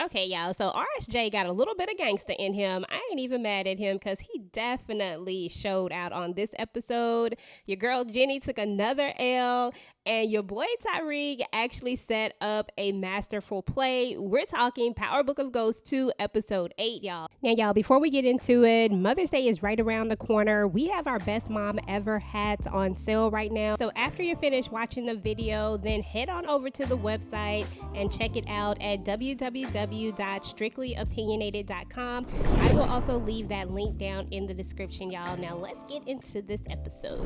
Okay, y'all, so RSJ got a little bit of gangster in him. I ain't even mad at him because he definitely showed out on this episode. Your girl Jenny took another L, and your boy Tariq actually set up a masterful play. We're talking Power Book of Ghosts 2, episode 8, y'all. Now, y'all, before we get into it, Mother's Day is right around the corner. We have our Best Mom Ever hats on sale right now. So after you're finished watching the video, then head on over to the website and check it out at www.strictlyopinionated.com. I will also leave that link down in the description, y'all. Now, let's get into this episode.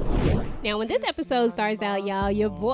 Now, when this episode starts out, y'all, your boy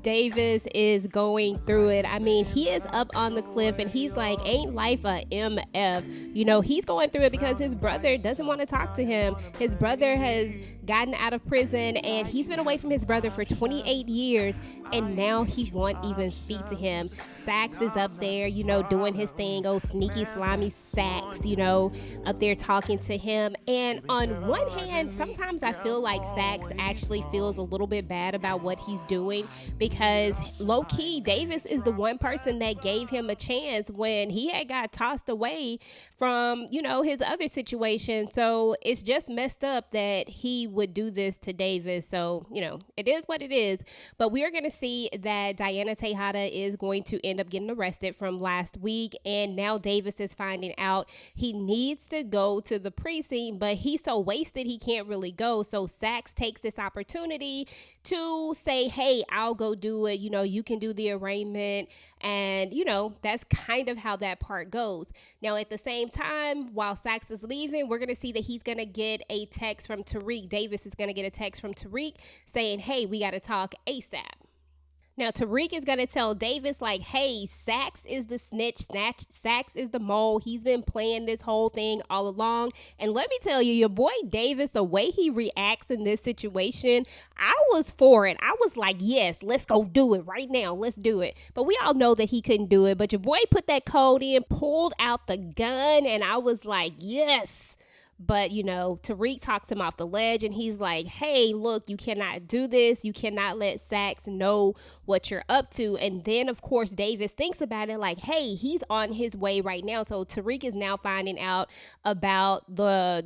Davis is going through it. I mean, he is up on the cliff and he's like, ain't life a MF? You know, he's going through it because his brother doesn't want to talk to him. His brother has gotten out of prison and he's been away from his brother for 28 years and now he won't even speak to him. Sax is up there, you know, doing his thing. Oh, sneaky, slimy Sax, you know, up there talking to him. And on one hand, sometimes I feel like Sax actually feels a little bit bad about what he's doing because low-key, Davis is the one person that gave him a chance when he had got tossed away from, you know, his other situation. So it's just messed up that he would do this to Davis. So, you know, it is what it is. But we are going to see that Diana Tejada is going to end up getting arrested from last week, and now Davis is finding out he needs to go to the precinct, but he's so wasted he can't really go. So Sax takes this opportunity to say, hey, I'll go do it, you know, you can do the arraignment, and you know, that's kind of how that part goes. Now at the same time, while Sax is leaving, we're gonna see that he's gonna get a text from Tariq. Davis is gonna get a text from Tariq saying, hey, we gotta talk ASAP. Now, Tariq is going to tell Davis, like, hey, Sax is the snitch, Sax is the mole. He's been playing this whole thing all along. And let me tell you, your boy Davis, the way he reacts in this situation, I was for it. I was like, yes, let's go do it right now. Let's do it. But we all know that he couldn't do it. But your boy put that code in, pulled out the gun, and I was like, yes. But, you know, Tariq talks him off the ledge and he's like, hey, look, you cannot do this. You cannot let Sax know what you're up to. And then, of course, Davis thinks about it like, hey, he's on his way right now. So Tariq is now finding out about the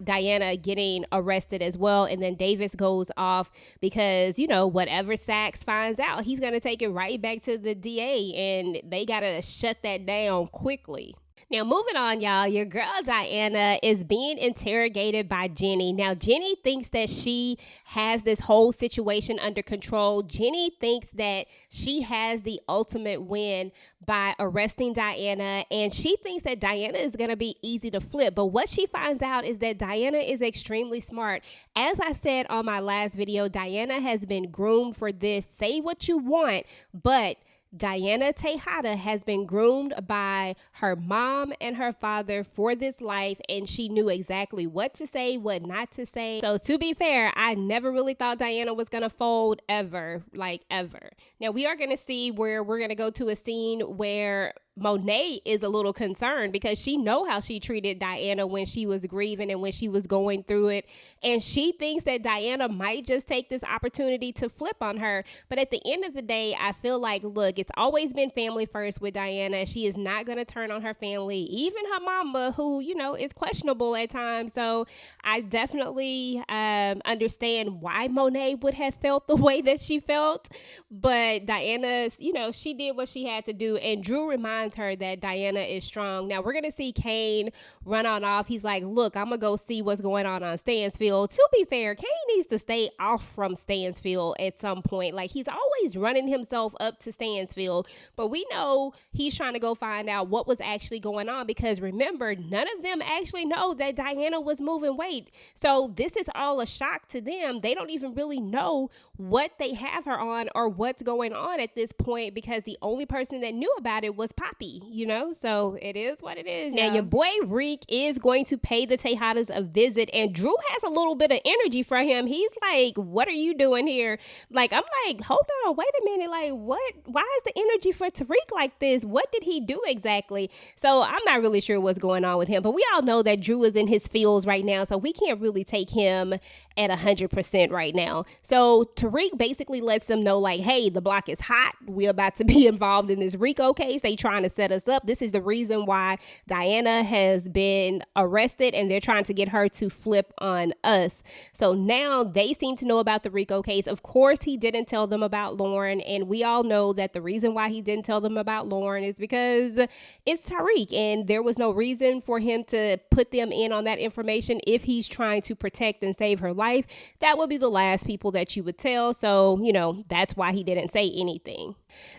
Diana getting arrested as well. And then Davis goes off because, you know, whatever Sax finds out, he's going to take it right back to the DA and they got to shut that down quickly. Now, moving on, y'all, your girl Diana is being interrogated by Jenny. Now, Jenny thinks that she has this whole situation under control. Jenny thinks that she has the ultimate win by arresting Diana, and she thinks that Diana is going to be easy to flip. But what she finds out is that Diana is extremely smart. As I said on my last video, Diana has been groomed for this. Say what you want, but Diana Tejada has been groomed by her mom and her father for this life, and she knew exactly what to say, what not to say. So to be fair, I never really thought Diana was going to fold ever, like ever. Now we are going to see where we're going to go to a scene where Monet is a little concerned because she know how she treated Diana when she was grieving and when she was going through it. And she thinks that Diana might just take this opportunity to flip on her. But at the end of the day, I feel like, look, it's always been family first with Diana. She is not going to turn on her family, even her mama, who, you know, is questionable at times. So I definitely understand why Monet would have felt the way that she felt. But Diana's, you know, she did what she had to do. And Drew reminds her that Diana is strong. Now we're going to see Kane run on off. He's like, look, I'm going to go see what's going on Stansfield. To be fair, Kane needs to stay off from Stansfield at some point. Like, he's always running himself up to Stansfield, but we know he's trying to go find out what was actually going on because remember, none of them actually know that Diana was moving weight. So this is all a shock to them. They don't even really know what they have her on or what's going on at this point because the only person that knew about it was Poppy, you know? So it is what it is. Now, your boy Reek is going to pay the Tejadas a visit, and Drew has a little bit of energy for him. He's like, what are you doing here? Like, I'm like, hold on, wait a minute. Like, what? Why is the energy for Tariq like this? What did he do exactly? So I'm not really sure what's going on with him, but we all know that Drew is in his feels right now, so we can't really take him at 100% right now. So Tariq basically lets them know, like, hey, the block is hot. We're about to be involved in this RICO case. They trying to set us up. This is the reason why Diana has been arrested, and they're trying to get her to flip on us. So now they seem to know about the RICO case. Of course, he didn't tell them about Lauren, and we all know that the reason why he didn't tell them about Lauren is because it's Tariq, and there was no reason for him to put them in on that information. If he's trying to protect and save her life, that would be the last people that you would tell. So, that's why he didn't say anything.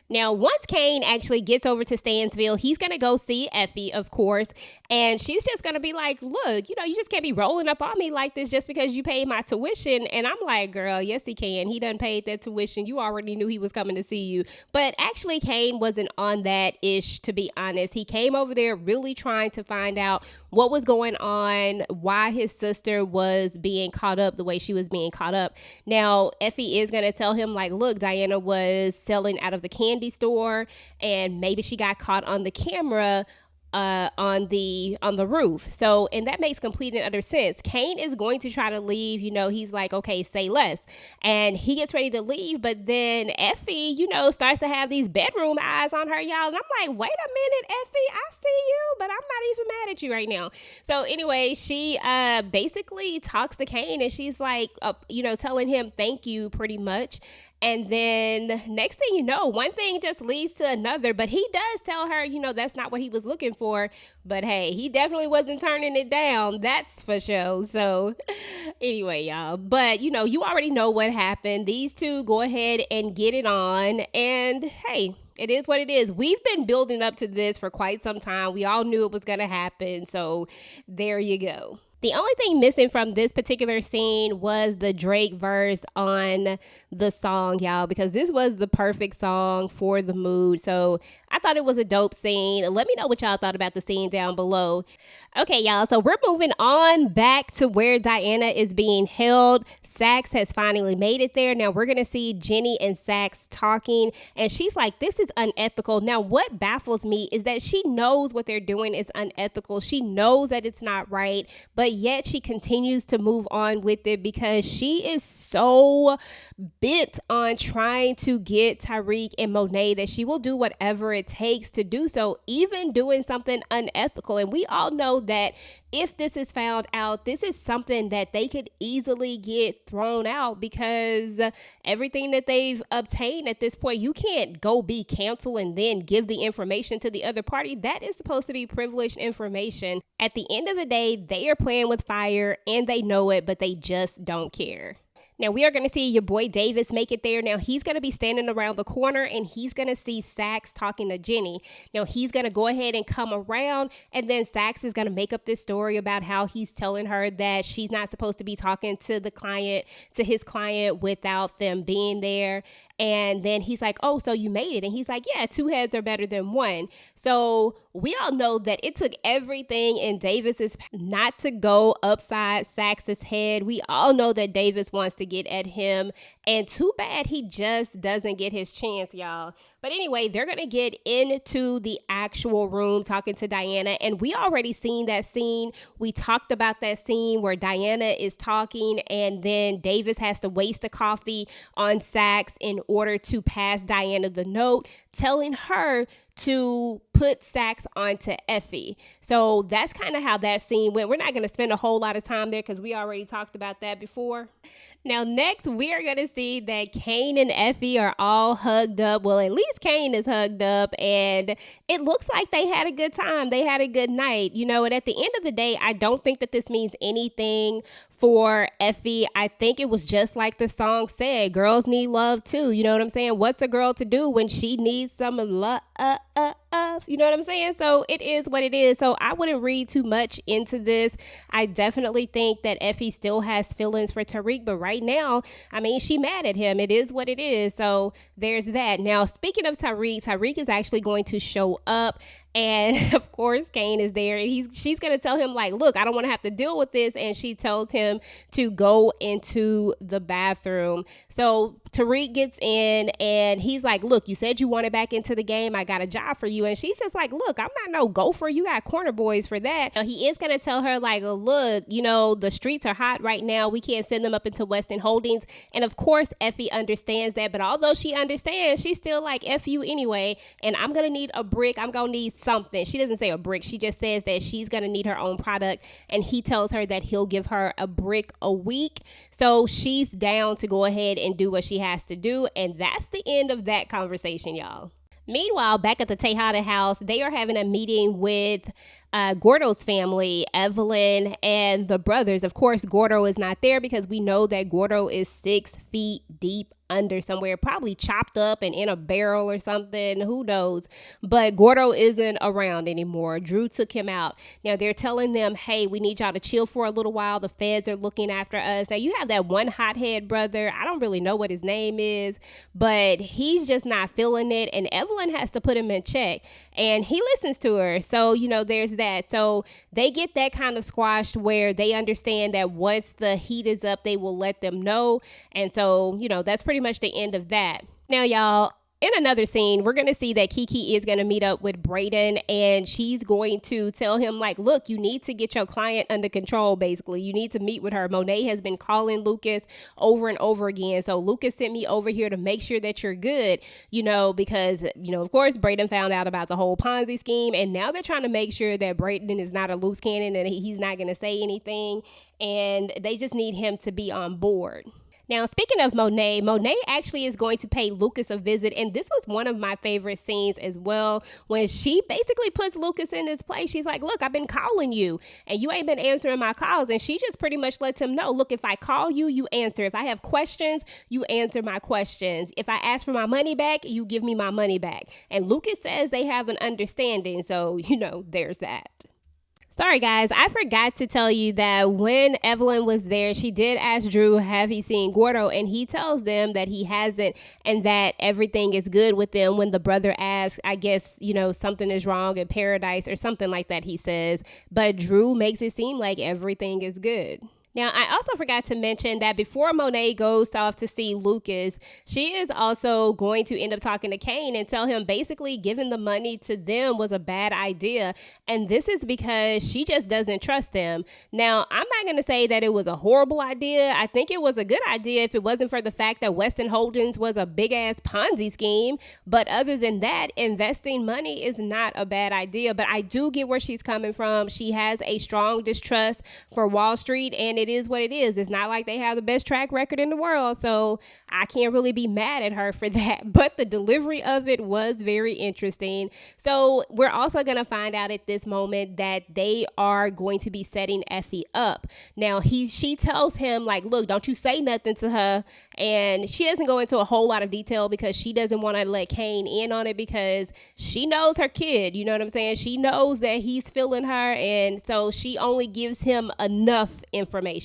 Now, once Kane actually gets over to Stansville, he's going to go see Effie, of course, and she's just going to be like, look, you just can't be rolling up on me like this just because you paid my tuition. And I'm like, girl, yes, he can. He done paid that tuition. You already knew he was coming to see you. But actually, Kane wasn't on that ish, to be honest. He came over there really trying to find out what was going on, why his sister was being caught up the way she was being caught up. Now, Effie is going to tell him, like, look, Diana was selling out of the candy store, and maybe she got caught on the camera on the roof. So, and that makes complete and utter sense. Kane is going to try to leave. He's like, okay, say less. And he gets ready to leave, but then Effie, starts to have these bedroom eyes on her, y'all. And I'm like, wait a minute, Effie, I see you, but I'm not even mad at you right now. So anyway, she basically talks to Kane, and she's like, telling him thank you pretty much. And then next thing you know, one thing just leads to another. But he does tell her, that's not what he was looking for. But hey, he definitely wasn't turning it down. That's for sure. So anyway, y'all. But, you already know what happened. These two go ahead and get it on. And hey, it is what it is. We've been building up to this for quite some time. We all knew it was going to happen. So there you go. The only thing missing from this particular scene was the Drake verse on the song, y'all, because this was the perfect song for the mood. So I thought it was a dope scene. Let me know what y'all thought about the scene down below. Okay, y'all, so we're moving on back to where Diana is being held. Saxe has finally made it there. Now we're going to see Jenny and Saxe talking, and she's like, this is unethical. Now, what baffles me is that she knows what they're doing is unethical. She knows that it's not right, but yet she continues to move on with it because she is so bent on trying to get Tariq and Monet that she will do whatever it takes to do so, even doing something unethical. And we all know that if this is found out, this is something that they could easily get thrown out, because everything that they've obtained at this point, you can't go be canceled and then give the information to the other party. That is supposed to be privileged information. At the end of the day, they are playing with fire and they know it, but they just don't care. Now, we are going to see your boy Davis make it there. Now, he's going to be standing around the corner, and he's going to see Saxe talking to Jenny. Now, he's going to go ahead and come around, and then Saxe is going to make up this story about how he's telling her that she's not supposed to be talking to his client without them being there. And then he's like, oh, so you made it. And he's like, yeah, two heads are better than one. So we all know that it took everything in Davis's not to go upside Saxe's head. We all know that Davis wants to get at him, and too bad he just doesn't get his chance, y'all. But anyway, they're going to get into the actual room talking to Diana, and we already seen that scene. We talked about that scene where Diana is talking, and then Davis has to waste the coffee on Saxe in order to pass Diana the note, telling her to put Saxe onto Effie. So that's kind of how that scene went. We're not going to spend a whole lot of time there because we already talked about that before. Now, next, we are going to see that Kane and Effie are all hugged up. Well, at least Kane is hugged up, and it looks like they had a good time. They had a good night, and at the end of the day, I don't think that this means anything for Effie. I think it was just like the song said, girls need love too. You know what I'm saying? What's a girl to do when she needs some love? You know what I'm saying? So it is what it is. So I wouldn't read too much into this. I definitely think that Effie still has feelings for Tariq, but right now, she mad at him. It is what it is. So there's that. Now, speaking of Tariq is actually going to show up. And of course, Kane is there, and she's going to tell him, like, look, I don't want to have to deal with this. And she tells him to go into the bathroom. So Tariq gets in, and he's like, look, you said you wanted back into the game. I got a job for you. you. And she's just like, look, I'm not no gopher. You got corner boys for that. Now, he is going to tell her like, look, the streets are hot right now. We can't send them up into Weston Holdings. And of course, Effie understands that. But although she understands, she's still like, F you anyway. And I'm going to need a brick. I'm going to need something. She doesn't say a brick. She just says that she's going to need her own product. And he tells her that he'll give her a brick a week. So she's down to go ahead and do what she has to do. And that's the end of that conversation, y'all. Meanwhile, back at the Tejada house, they are having a meeting with Gordo's family, Evelyn and the brothers. Of course, Gordo is not there because we know that Gordo is 6 feet deep under somewhere, probably chopped up and in a barrel or something. Who knows? But Gordo isn't around anymore. Drew took him out. Now they're telling them, hey, we need y'all to chill for a little while. The feds are looking after us. Now you have that one hothead brother. I don't really know what his name is, but he's just not feeling it. And Evelyn has to put him in check and he listens to her. So, there's that. So they get that kind of squashed where they understand that once the heat is up, they will let them know. And so, that's pretty much the end of that. Now, y'all, in another scene, we're going to see that Kiki is going to meet up with Brayden and she's going to tell him like, look, you need to get your client under control. Basically, you need to meet with her. Monet has been calling Lucas over and over again. So Lucas sent me over here to make sure that you're good, because, of course, Brayden found out about the whole Ponzi scheme. And now they're trying to make sure that Brayden is not a loose cannon and he's not going to say anything. And they just need him to be on board. Now, speaking of Monet actually is going to pay Lucas a visit. And this was one of my favorite scenes as well, when she basically puts Lucas in his place. She's like, look, I've been calling you and you ain't been answering my calls. And she just pretty much lets him know, look, if I call you, you answer. If I have questions, you answer my questions. If I ask for my money back, you give me my money back. And Lucas says they have an understanding. So, there's that. Sorry, guys, I forgot to tell you that when Evelyn was there, she did ask Drew, have he seen Gordo? And he tells them that he hasn't and that everything is good with them. When the brother asks, I guess, something is wrong in paradise or something like that, he says. But Drew makes it seem like everything is good. Now, I also forgot to mention that before Monet goes off to see Lucas, she is also going to end up talking to Kane and tell him basically giving the money to them was a bad idea. And this is because she just doesn't trust them. Now, I'm not going to say that it was a horrible idea. I think it was a good idea if it wasn't for the fact that Weston Holdings was a big ass Ponzi scheme. But other than that, investing money is not a bad idea. But I do get where she's coming from. She has a strong distrust for Wall Street, and it is what it is. It's not like they have the best track record in the world, so I can't really be mad at her for that. But the delivery of it was very interesting. So we're also going to find out at this moment that they are going to be setting Effie up. Now she tells him like, look, don't you say nothing to her. And she doesn't go into a whole lot of detail because she doesn't want to let Kane in on it because she knows her kid. You know what I'm saying? She knows that he's feeling her. And so she only gives him enough information.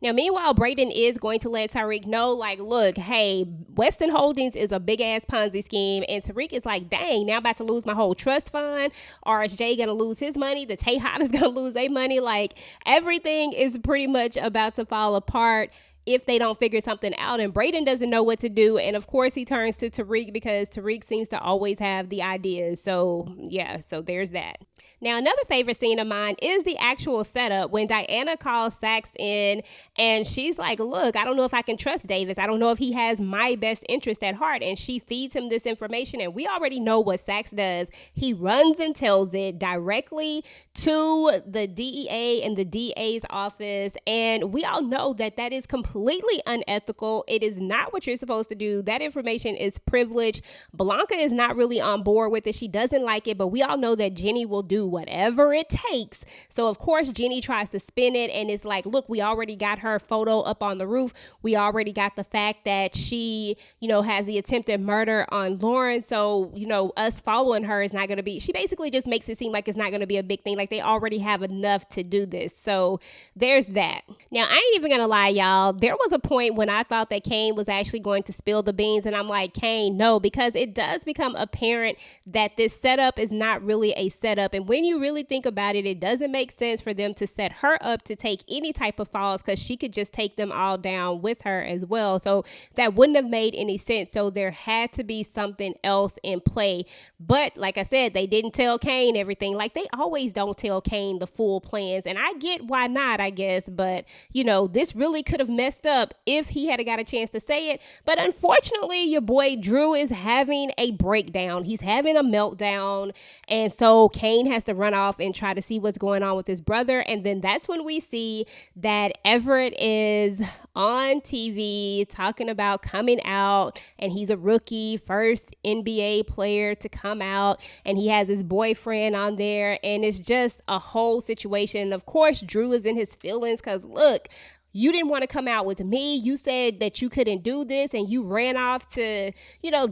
Now, meanwhile, Brayden is going to let Tariq know, like, look, hey, Weston Holdings is a big ass Ponzi scheme. And Tariq is like, dang, now I'm about to lose my whole trust fund. RSJ going to lose his money. The Tejada is going to lose their money. Like, everything is pretty much about to fall apart if they don't figure something out. And Brayden doesn't know what to do. And of course, he turns to Tariq because Tariq seems to always have the ideas. So, yeah, so there's that. Now, another favorite scene of mine is the actual setup when Diana calls Saxe in and she's like, look, I don't know if I can trust Davis. I don't know if he has my best interest at heart. And she feeds him this information. And we already know what Saxe does. He runs and tells it directly to the DEA and the DA's office. And we all know that that is completely unethical. It is not what you're supposed to do. That information is privileged. Blanca is not really on board with it. She doesn't like it. But we all know that Jenny will do whatever it takes. So of course Jenny tries to spin it and it's like, look, we already got her photo up on the roof. We already got the fact that she, has the attempted murder on Lauren. So, us following her is not going to be, she basically just makes it seem like it's not going to be a big thing. Like they already have enough to do this. So there's that. Now, I ain't even going to lie, y'all. there was a point when I thought that Kane was actually going to spill the beans, and I'm like, Kane, no, because it does become apparent that this setup is not really a setup. And when you really think about it, it doesn't make sense for them to set her up to take any type of falls, because she could just take them all down with her as well. So that wouldn't have made any sense. So there had to be something else in play. But like I said, they didn't tell Kane everything. Like, they always don't tell Kane the full plans. And I get why not, I guess. But, this really could have messed up if he had got a chance to say it. But unfortunately, your boy Drew is having a breakdown. He's having a meltdown. And so Kane has to run off and try to see what's going on with his brother. And then that's when we see that Everett is on TV talking about coming out, and he's a rookie, first NBA player to come out, and he has his boyfriend on there, and it's just a whole situation. And of course, Drew is in his feelings because, look, you didn't want to come out with me. You said that you couldn't do this, and you ran off to,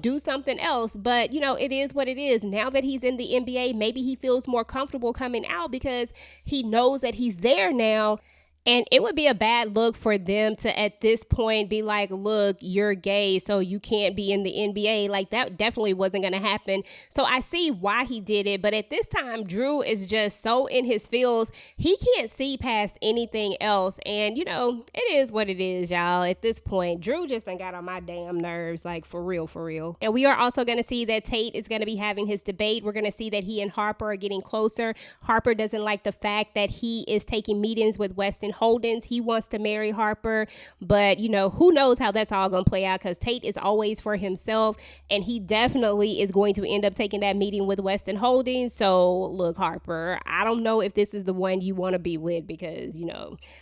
do something else. But, it is what it is. Now that he's in the NBA, maybe he feels more comfortable coming out because he knows that he's there now. And it would be a bad look for them to, at this point, be like, look, you're gay, so you can't be in the NBA. Like, that definitely wasn't going to happen. So I see why he did it. But at this time, Drew is just so in his feels. He can't see past anything else. And, it is what it is, y'all. At this point, Drew just done got on my damn nerves, like, for real, for real. And we are also going to see that Tate is going to be having his debate. We're going to see that he and Harper are getting closer. Harper doesn't like the fact that he is taking meetings with Weston Holdens. He wants to marry Harper, but who knows how that's all gonna play out, because Tate is always for himself, and he definitely is going to end up taking that meeting with Weston Holdens. So look, Harper, I don't know if this is the one you want to be with, because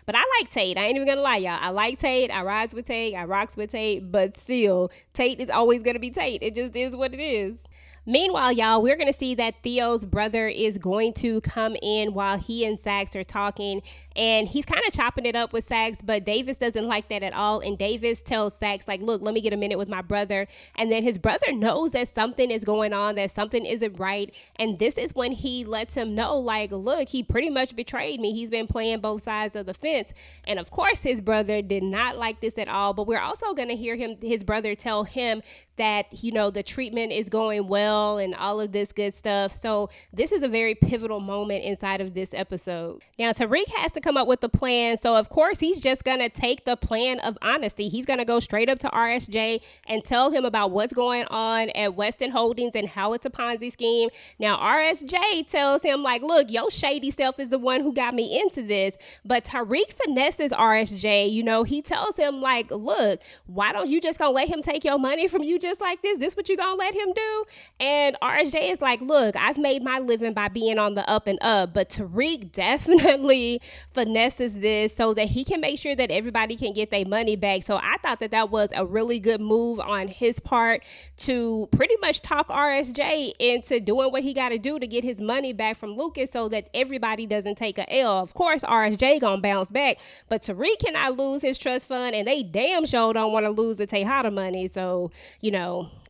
but I like Tate. I ain't even gonna lie, y'all. I like Tate. I rides with Tate. I rocks with Tate, but still, Tate is always gonna be Tate. It just is what it is. Meanwhile, y'all, we're going to see that Theo's brother is going to come in while he and Sax are talking, and he's kind of chopping it up with Sax, but Davis doesn't like that at all. And Davis tells Sax, like, look, let me get a minute with my brother. And then his brother knows that something is going on, that something isn't right. And this is when he lets him know, like, look, he pretty much betrayed me. He's been playing both sides of the fence. And of course, his brother did not like this at all. But we're also going to hear his brother tell him that, the treatment is going well and all of this good stuff. So this is a very pivotal moment inside of this episode. Now, Tariq has to come up with a plan. So of course, he's just going to take the plan of honesty. He's going to go straight up to RSJ and tell him about what's going on at Weston Holdings and how it's a Ponzi scheme. Now, RSJ tells him, like, look, your shady self is the one who got me into this. But Tariq finesses RSJ. He tells him, like, look, why don't you just gonna let him take your money from you just like this? This what you gonna let him do? And RSJ is like, look, I've made my living by being on the up and up, but Tariq definitely finesses this so that he can make sure that everybody can get their money back. So I thought that was a really good move on his part to pretty much talk RSJ into doing what he got to do to get his money back from Lucas so that everybody doesn't take a L. Of course, RSJ gonna bounce back, but Tariq cannot lose his trust fund, and they damn sure don't want to lose the Tejada money. So,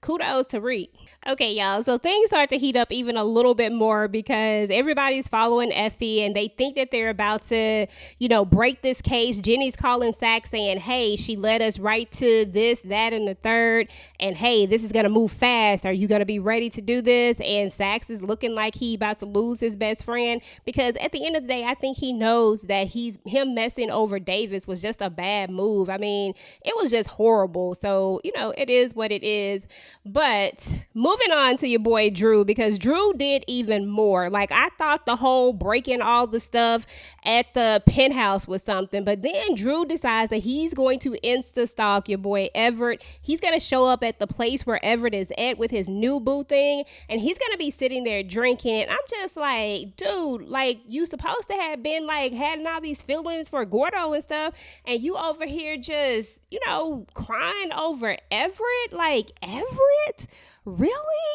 kudos to Tariq. Okay, y'all, so things start to heat up even a little bit more because everybody's following Effie and they think that they're about to, break this case. Jenny's calling Sax saying, hey, she led us right to this, that, and the third. And hey, this is going to move fast. Are you going to be ready to do this? And Sax is looking like he about to lose his best friend because at the end of the day, I think he knows that him messing over Davis was just a bad move. I mean, it was just horrible. So, it is what it is. But moving on to your boy Drew, because Drew did even more. Like, I thought the whole breaking all the stuff at the penthouse was something, but then Drew decides that he's going to insta stalk your boy Everett. He's going to show up at the place where Everett is at with his new boo thing, and he's going to be sitting there drinking. And I'm just like, dude, like, you supposed to have been like having all these feelings for Gordo and stuff, and you over here just, crying over Everett. Like, Everett? Really,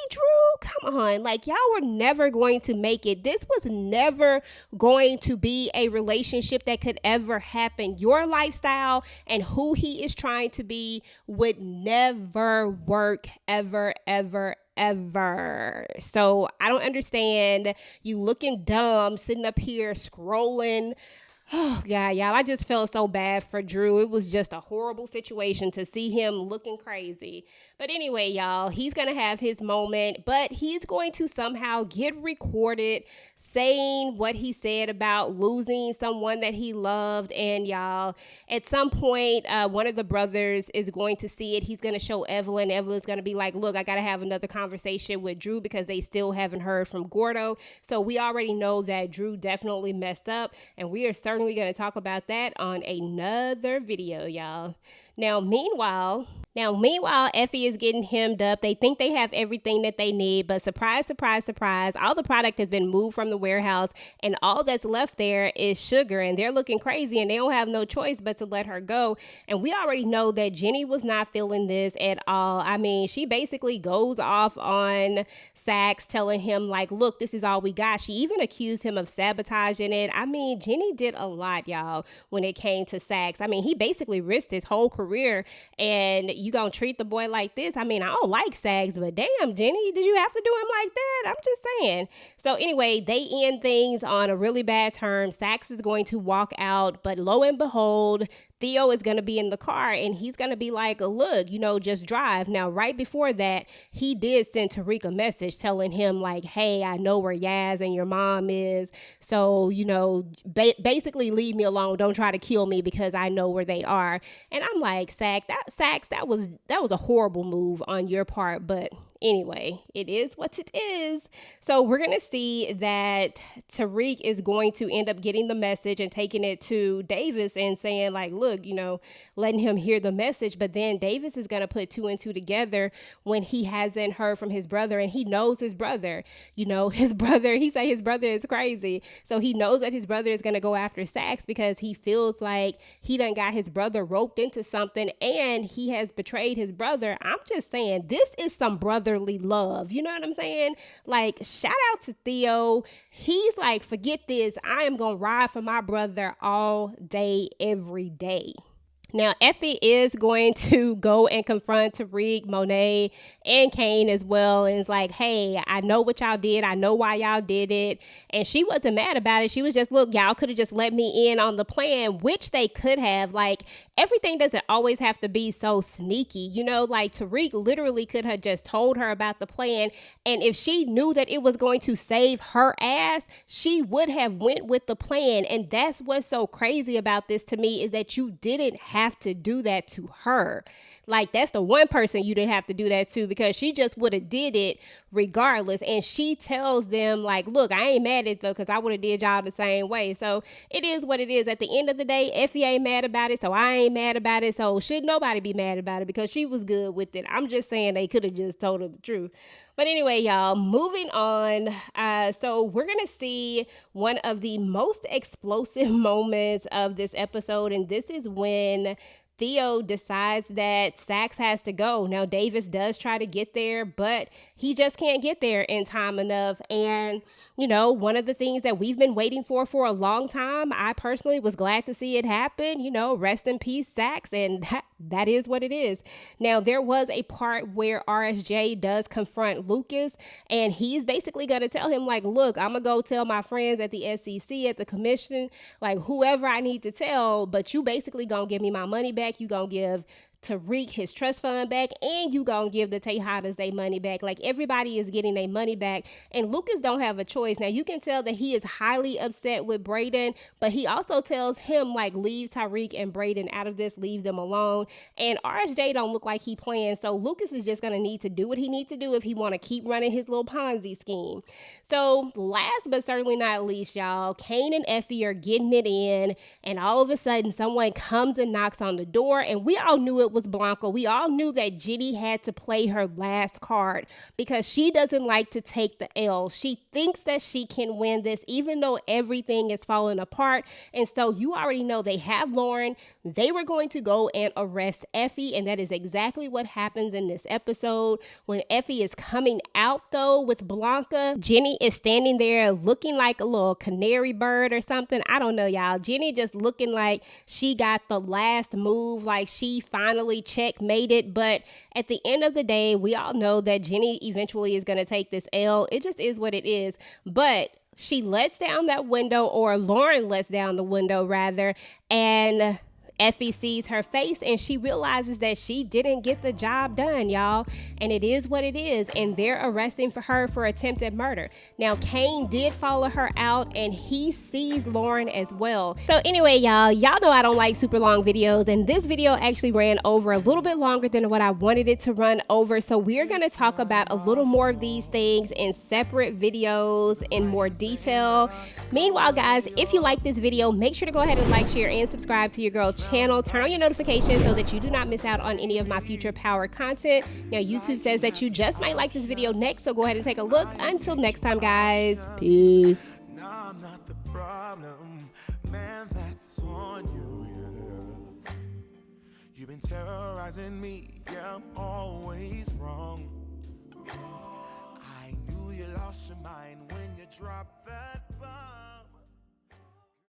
Drew? Come on. Like, y'all were never going to make it. This was never going to be a relationship that could ever happen. Your lifestyle and who he is trying to be would never work ever, ever, ever. So I don't understand you looking dumb, sitting up here scrolling Oh, God, y'all, I just felt so bad for Drew. It was just a horrible situation to see him looking crazy. But anyway, y'all, he's going to have his moment, but he's going to somehow get recorded saying what he said about losing someone that he loved. And y'all, at some point, one of the brothers is going to see it. He's going to show Evelyn. Evelyn's going to be like, look, I got to have another conversation with Drew because they still haven't heard from Gordo. So we already know that Drew definitely messed up, and we are certainly going to talk about that on another video, y'all. Now, meanwhile, Effie is getting hemmed up. They think they have everything that they need, but surprise, surprise, surprise, all the product has been moved from the warehouse, and all that's left there is Sugar, and they're looking crazy, and they don't have no choice but to let her go. And we already know that Jenny was not feeling this at all. I mean, she basically goes off on Sax, telling him, like, look, this is all we got. She even accused him of sabotaging it. I mean, Jenny did a lot, y'all, when it came to Sax. I mean, he basically risked his whole career, and you gonna treat the boy like this? I mean, I don't like Sags, but damn, Jenny, did you have to do him like that? I'm just saying. So anyway, they end things on a really bad term. Sax is going to walk out, but lo and behold, Theo is going to be in the car, and he's going to be like, look, just drive. Now, right before that, he did send Tariq a message telling him, like, hey, I know where Yaz and your mom is. So, basically leave me alone. Don't try to kill me because I know where they are. And I'm like, Sax, that was a horrible move on your part. But anyway, it is what it is. So we're going to see that Tariq is going to end up getting the message and taking it to Davis and saying, like, look, letting him hear the message. But then Davis is going to put two and two together when he hasn't heard from his brother, and he knows his brother. His brother, he said his brother is crazy. So he knows that his brother is going to go after Sax because he feels like he done got his brother roped into something and he has betrayed his brother. I'm just saying, this is some brotherly love. You know what I'm saying? Like, shout out to Theo. He's like, forget this. I am going to ride for my brother all day, every day. Now, Effie is going to go and confront Tariq, Monet, and Kane as well. And it's like, hey, I know what y'all did. I know why y'all did it. And she wasn't mad about it. She was just, look, y'all could have just let me in on the plan, which they could have. Like, everything doesn't always have to be so sneaky. Like Tariq literally could have just told her about the plan. And if she knew that it was going to save her ass, she would have went with the plan. And that's what's so crazy about this to me, is that you didn't have to do that to her. Like, that's the one person you didn't have to do that to, because she just would have did it regardless. And she tells them, like, look, I ain't mad at it though, because I would have did y'all the same way. So it is what it is. At the end of the day, Effie ain't mad about it, so I ain't mad about it. So should nobody be mad about it, because she was good with it. I'm just saying they could have just told her the truth. But anyway, y'all, moving on. So we're going to see one of the most explosive moments of this episode. And this is when Theo decides that Sax has to go. Now, Davis does try to get there, but he just can't get there in time enough. And, one of the things that we've been waiting for a long time, I personally was glad to see it happen. Rest in peace, Sax. And that is what it is. Now, there was a part where RSJ does confront Lucas, and he's basically going to tell him, like, look, I'm going to go tell my friends at the SEC, at the commission, like, whoever I need to tell, but you basically going to give me my money back. You going to give Tariq his trust fund back, and you gonna give the Tejadas their money back. Like, everybody is getting their money back, and Lucas don't have a choice. Now, you can tell that he is highly upset with Brayden, but he also tells him, like, leave Tariq and Brayden out of this, leave them alone. And RSJ don't look like he playing, so Lucas is just gonna need to do what he needs to do if he want to keep running his little Ponzi scheme. So last but certainly not least, y'all, Kane and Effie are getting it in, and all of a sudden someone comes and knocks on the door, and we all knew it was Blanca. We all knew that Jenny had to play her last card because she doesn't like to take the L. She thinks that she can win this even though everything is falling apart. And so you already know they have Lauren. They were going to go and arrest Effie, and that is exactly what happens in this episode. When Effie is coming out though with Blanca, Jenny is standing there looking like a little canary bird or something. I don't know, y'all. Jenny just looking like she got the last move, like she finally checkmated. But at the end of the day, we all know that Jenny eventually is going to take this L. It just is what it is. But she lets down that window, or Lauren lets down the window rather, and Effie sees her face and she realizes that she didn't get the job done, y'all. And it is what it is. And they're arresting for her for attempted murder. Now, Kane did follow her out and he sees Lauren as well. So anyway, y'all know I don't like super long videos. And this video actually ran over a little bit longer than what I wanted it to run over. So we're going to talk about a little more of these things in separate videos in more detail. Meanwhile, guys, if you like this video, make sure to go ahead and like, share, and subscribe to your girl channel. Turn on your notifications so that you do not miss out on any of my future power content. Now, YouTube says that you just might like this video next, so go ahead and take a look. Until next time, guys. Peace. No, I'm not the problem, man, that's on you, yeah. You've been terrorizing me, yeah, I'm always wrong. I knew you lost your mind when you dropped that bomb.